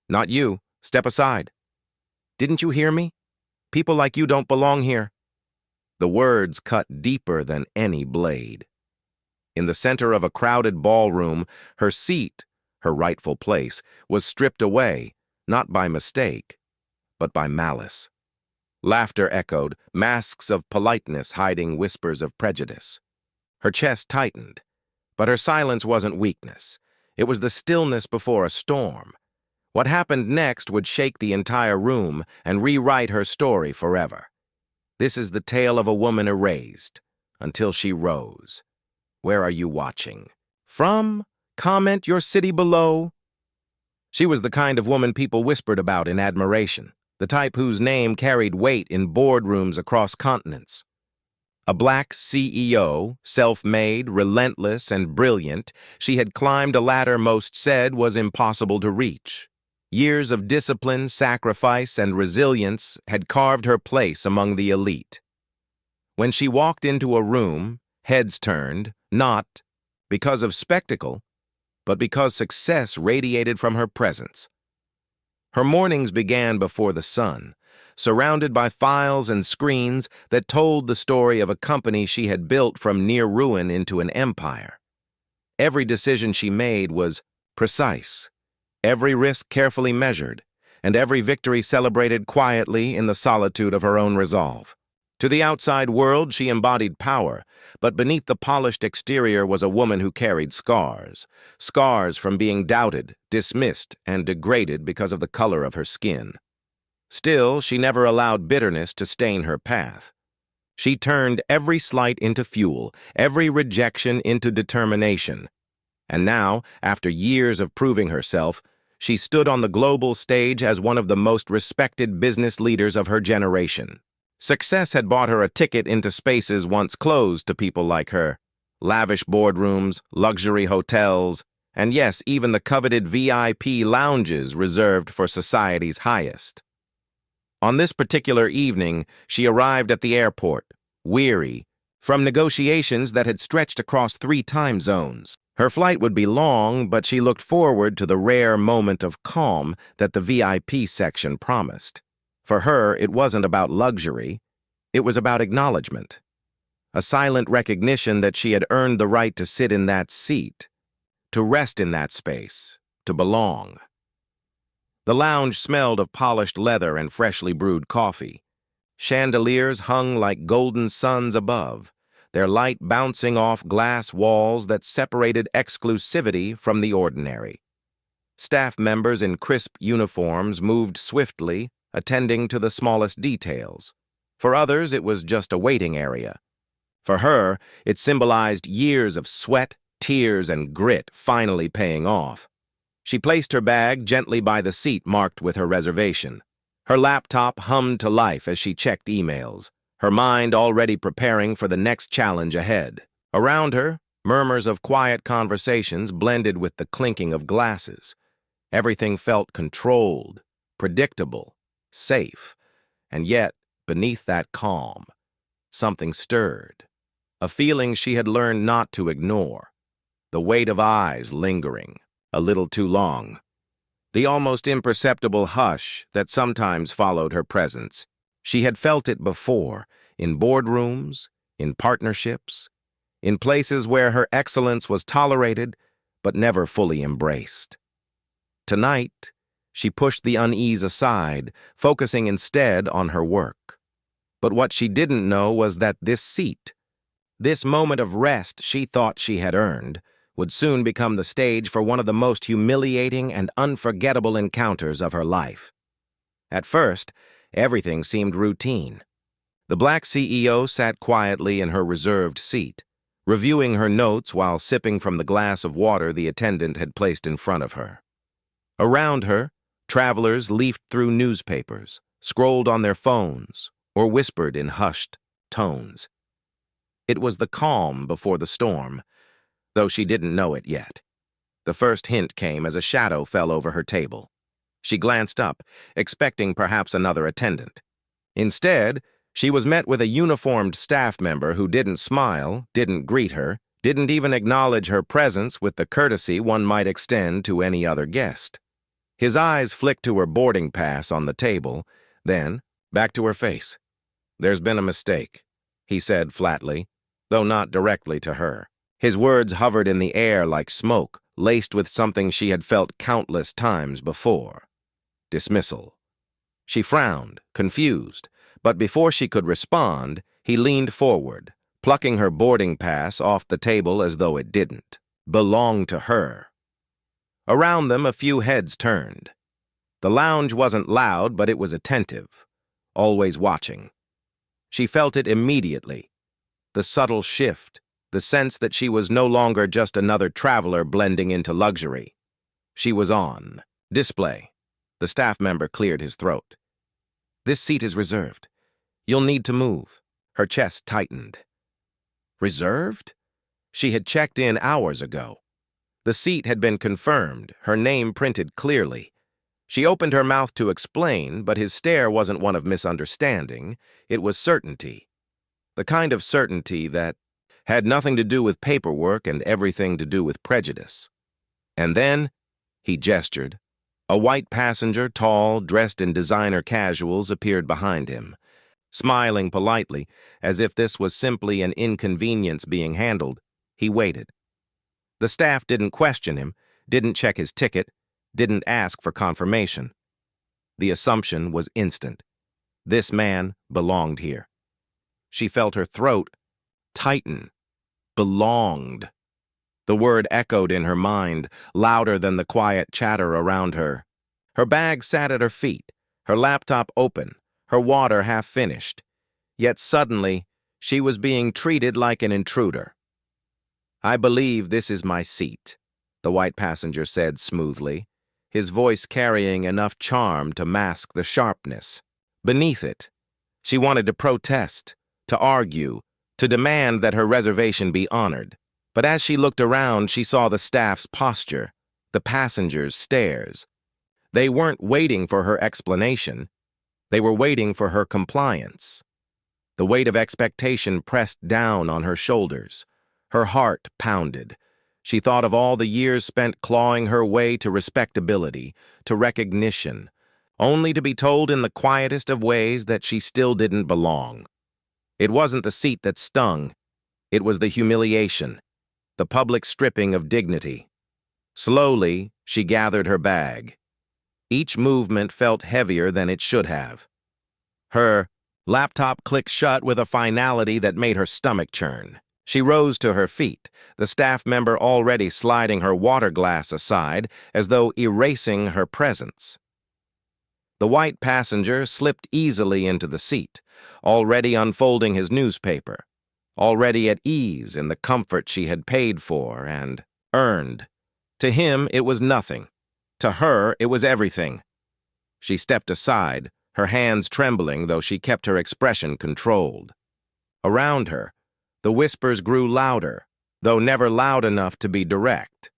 Not you. Step aside. Didn't you hear me? People like you don't belong here. The words cut deeper than any blade. In the center of a crowded ballroom, her seat, her rightful place, was stripped away, not by mistake, but by malice. Laughter echoed, masks of politeness hiding whispers of prejudice. Her chest tightened, but her silence wasn't weakness. It was the stillness before a storm. What happened next would shake the entire room and rewrite her story forever. This is the tale of a woman erased until she rose. Where are you watching? From? Comment your city below. She was the kind of woman people whispered about in admiration, the type whose name carried weight in boardrooms across continents. A black CEO, self-made, relentless, and brilliant, she had climbed a ladder most said was impossible to reach. Years of discipline, sacrifice, and resilience had carved her place among the elite. When she walked into a room, heads turned, not because of spectacle, but because success radiated from her presence. Her mornings began before the sun, surrounded by files and screens that told the story of a company she had built from near ruin into an empire. Every decision she made was precise, every risk carefully measured, and every victory celebrated quietly in the solitude of her own resolve. To the outside world, she embodied power, but beneath the polished exterior was a woman who carried scars. Scars from being doubted, dismissed, and degraded because of the color of her skin. Still, she never allowed bitterness to stain her path. She turned every slight into fuel, every rejection into determination. And now, after years of proving herself, she stood on the global stage as one of the most respected business leaders of her generation. Success had bought her a ticket into spaces once closed to people like her. Lavish boardrooms, luxury hotels, and yes, even the coveted VIP lounges reserved for society's highest. On this particular evening, she arrived at the airport, weary, from negotiations that had stretched across 3 time zones. Her flight would be long, but she looked forward to the rare moment of calm that the VIP section promised. For her, it wasn't about luxury. It was about acknowledgement. A silent recognition that she had earned the right to sit in that seat, to rest in that space, to belong. The lounge smelled of polished leather and freshly brewed coffee. Chandeliers hung like golden suns above, their light bouncing off glass walls that separated exclusivity from the ordinary. Staff members in crisp uniforms moved swiftly, attending to the smallest details. For others, it was just a waiting area. For her, it symbolized years of sweat, tears, and grit finally paying off. She placed her bag gently by the seat marked with her reservation. Her laptop hummed to life as she checked emails, her mind already preparing for the next challenge ahead. Around her, murmurs of quiet conversations blended with the clinking of glasses. Everything felt controlled, predictable, safe, and yet, beneath that calm, something stirred. A feeling she had learned not to ignore. The weight of eyes lingering, a little too long. The almost imperceptible hush that sometimes followed her presence. She had felt it before, in boardrooms, in partnerships, in places where her excellence was tolerated but never fully embraced. Tonight, she pushed the unease aside, focusing instead on her work. But what she didn't know was that this seat, this moment of rest she thought she had earned, would soon become the stage for one of the most humiliating and unforgettable encounters of her life. At first, everything seemed routine. The black CEO sat quietly in her reserved seat, reviewing her notes while sipping from the glass of water the attendant had placed in front of her. Around her, travelers leafed through newspapers, scrolled on their phones, or whispered in hushed tones. It was the calm before the storm, though she didn't know it yet. The first hint came as a shadow fell over her table. She glanced up, expecting perhaps another attendant. Instead, she was met with a uniformed staff member who didn't smile, didn't greet her, didn't even acknowledge her presence with the courtesy one might extend to any other guest. His eyes flicked to her boarding pass on the table, then back to her face. "There's been a mistake," he said flatly, though not directly to her. His words hovered in the air like smoke, laced with something she had felt countless times before. Dismissal. She frowned, confused, but before she could respond, he leaned forward, plucking her boarding pass off the table as though it didn't belong to her. Around them, a few heads turned. The lounge wasn't loud, but it was attentive, always watching. She felt it immediately, the subtle shift, the sense that she was no longer just another traveler blending into luxury. She was on display. The staff member cleared his throat. "This seat is reserved. You'll need to move." Her chest tightened. Reserved? She had checked in hours ago. The seat had been confirmed, her name printed clearly. She opened her mouth to explain, but his stare wasn't one of misunderstanding. It was certainty. The kind of certainty that had nothing to do with paperwork and everything to do with prejudice. And then, he gestured. A white passenger, tall, dressed in designer casuals, appeared behind him. Smiling politely, as if this was simply an inconvenience being handled, he waited. The staff didn't question him, didn't check his ticket, didn't ask for confirmation. The assumption was instant. This man belonged here. She felt her throat tighten. Belonged. The word echoed in her mind, louder than the quiet chatter around her. Her bag sat at her feet, her laptop open, her water half finished. Yet suddenly, she was being treated like an intruder. "I believe this is my seat," the white passenger said smoothly, his voice carrying enough charm to mask the sharpness. Beneath it, she wanted to protest, to argue, to demand that her reservation be honored. But as she looked around, she saw the staff's posture, the passengers' stares. They weren't waiting for her explanation. They were waiting for her compliance. The weight of expectation pressed down on her shoulders. Her heart pounded. She thought of all the years spent clawing her way to respectability, to recognition, only to be told in the quietest of ways that she still didn't belong. It wasn't the seat that stung. It was the humiliation, the public stripping of dignity. Slowly, she gathered her bag. Each movement felt heavier than it should have. Her laptop clicked shut with a finality that made her stomach churn. She rose to her feet, the staff member already sliding her water glass aside as though erasing her presence. The white passenger slipped easily into the seat, already unfolding his newspaper, already at ease in the comfort she had paid for and earned. To him, it was nothing. To her, it was everything. She stepped aside, her hands trembling, though she kept her expression controlled. Around her, the whispers grew louder, though never loud enough to be direct.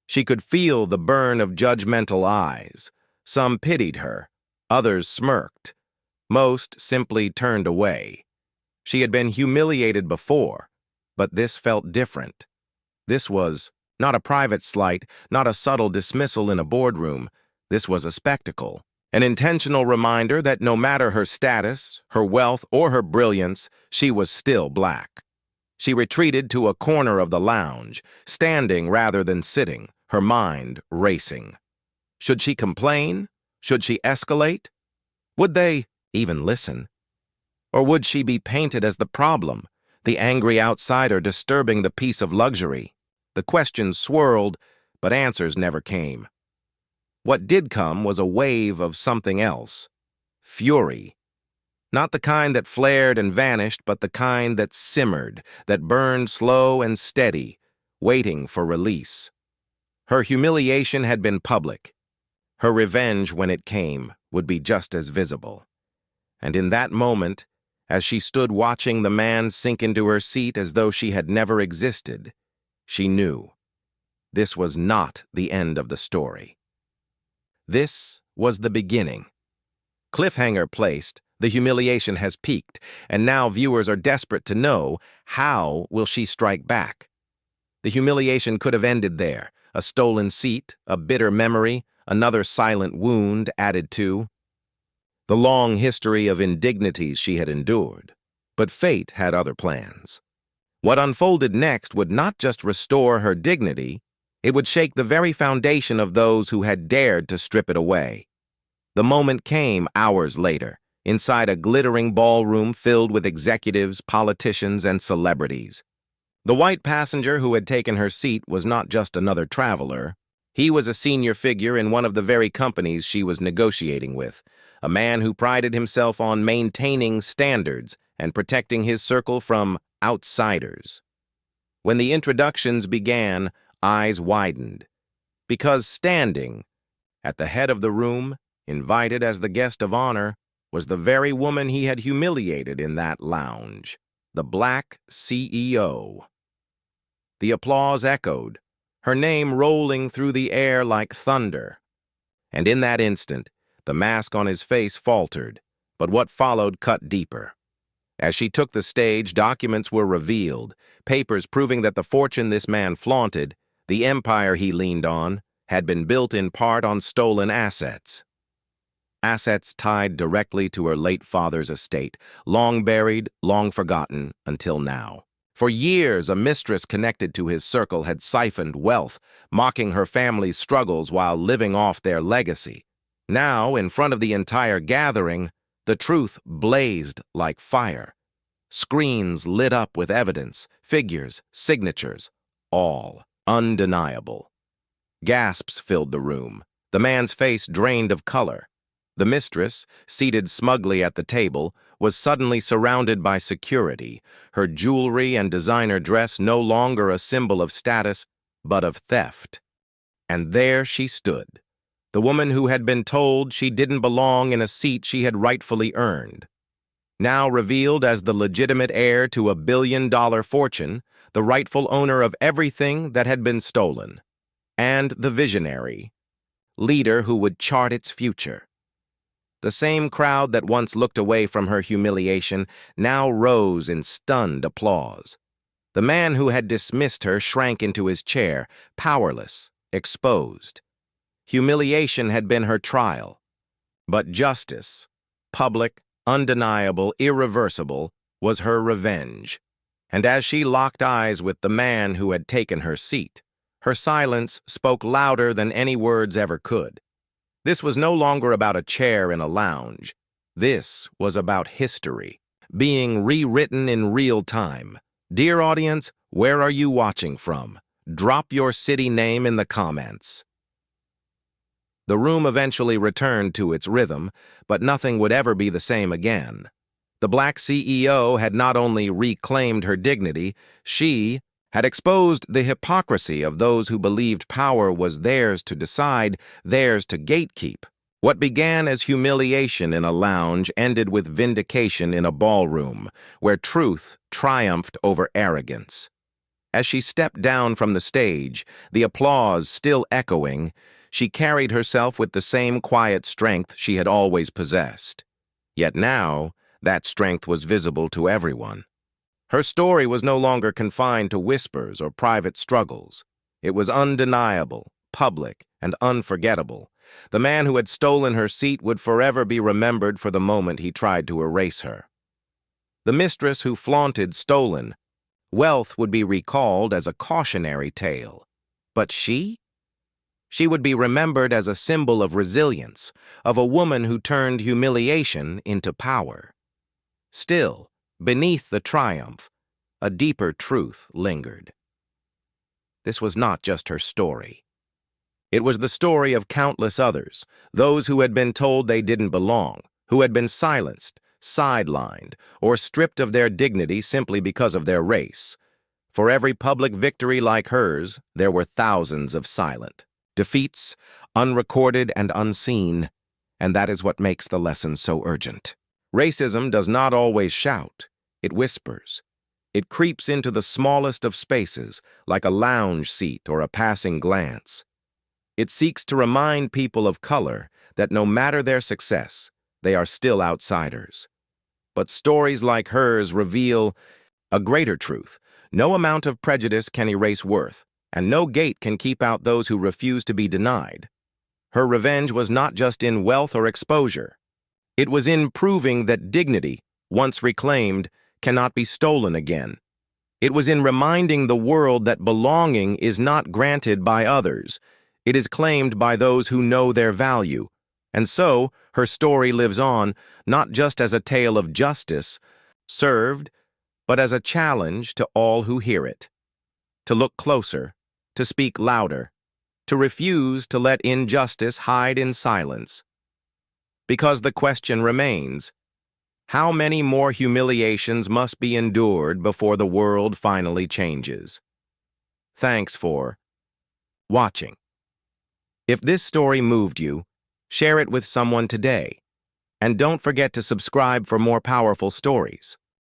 She could feel the burn of judgmental eyes. Some pitied her, others smirked. Most simply turned away. She had been humiliated before, but this felt different. This was not a private slight, not a subtle dismissal in a boardroom. This was a spectacle, an intentional reminder that no matter her status, her wealth, or her brilliance, she was still black. She retreated to a corner of the lounge, standing rather than sitting, her mind racing. Should she complain? Should she escalate? Would they even listen? Or would she be painted as the problem, the angry outsider disturbing the peace of luxury? The questions swirled, but answers never came. What did come was a wave of something else. Fury. Not the kind that flared and vanished, but the kind that simmered, that burned slow and steady, waiting for release. Her humiliation had been public. Her revenge, when it came, would be just as visible. And in that moment, as she stood watching the man sink into her seat as though she had never existed, she knew. This was not the end of the story. This was the beginning. Cliffhanger placed, the humiliation has peaked, and now viewers are desperate to know, how will she strike back? The humiliation could have ended there, a stolen seat, a bitter memory, another silent wound added to the long history of indignities she had endured. But fate had other plans. What unfolded next would not just restore her dignity, it would shake the very foundation of those who had dared to strip it away. The moment came hours later, inside a glittering ballroom filled with executives, politicians, and celebrities. The white passenger who had taken her seat was not just another traveler. He was a senior figure in one of the very companies she was negotiating with, a man who prided himself on maintaining standards and protecting his circle from outsiders. When the introductions began, eyes widened, because standing at the head of the room, invited as the guest of honor, was the very woman he had humiliated in that lounge, the Black CEO. The applause echoed, her name rolling through the air like thunder. And in that instant, the mask on his face faltered, but what followed cut deeper. As she took the stage, documents were revealed, papers proving that the fortune this man flaunted, the empire he leaned on, had been built in part on stolen assets. Assets tied directly to her late father's estate, long buried, long forgotten, until now. For years, a mistress connected to his circle had siphoned wealth, mocking her family's struggles while living off their legacy. Now, in front of the entire gathering, the truth blazed like fire. Screens lit up with evidence, figures, signatures, all undeniable. Gasps filled the room, the man's face drained of color. The mistress, seated smugly at the table, was suddenly surrounded by security, her jewelry and designer dress no longer a symbol of status, but of theft. And there she stood, the woman who had been told she didn't belong in a seat she had rightfully earned. Now revealed as the legitimate heir to $1 billion fortune, the rightful owner of everything that had been stolen, and the visionary leader who would chart its future. The same crowd that once looked away from her humiliation now rose in stunned applause. The man who had dismissed her shrank into his chair, powerless, exposed. Humiliation had been her trial. But justice, public, undeniable, irreversible, was her revenge. And as she locked eyes with the man who had taken her seat, her silence spoke louder than any words ever could. This was no longer about a chair in a lounge. This was about history, being rewritten in real time. Dear audience, where are you watching from? Drop your city name in the comments. The room eventually returned to its rhythm, but nothing would ever be the same again. The Black CEO had not only reclaimed her dignity, she had exposed the hypocrisy of those who believed power was theirs to decide, theirs to gatekeep. What began as humiliation in a lounge ended with vindication in a ballroom, where truth triumphed over arrogance. As she stepped down from the stage, the applause still echoing, she carried herself with the same quiet strength she had always possessed. Yet now, that strength was visible to everyone. Her story was no longer confined to whispers or private struggles. It was undeniable, public, and unforgettable. The man who had stolen her seat would forever be remembered for the moment he tried to erase her. The mistress who flaunted stolen wealth would be recalled as a cautionary tale. But she? She would be remembered as a symbol of resilience, of a woman who turned humiliation into power. Still, beneath the triumph, a deeper truth lingered. This was not just her story. It was the story of countless others, those who had been told they didn't belong, who had been silenced, sidelined, or stripped of their dignity simply because of their race. For every public victory like hers, there were thousands of silent defeats, unrecorded and unseen, and that is what makes the lesson so urgent. Racism does not always shout, it whispers. It creeps into the smallest of spaces, like a lounge seat or a passing glance. It seeks to remind people of color that no matter their success, they are still outsiders. But stories like hers reveal a greater truth. No amount of prejudice can erase worth, and no gate can keep out those who refuse to be denied. Her revenge was not just in wealth or exposure. It was in proving that dignity, once reclaimed, cannot be stolen again. It was in reminding the world that belonging is not granted by others. It is claimed by those who know their value. And so, her story lives on, not just as a tale of justice served, but as a challenge to all who hear it. To look closer, to speak louder, to refuse to let injustice hide in silence. Because the question remains, how many more humiliations must be endured before the world finally changes? Thanks for watching. If this story moved you, share it with someone today. And don't forget to subscribe for more powerful stories.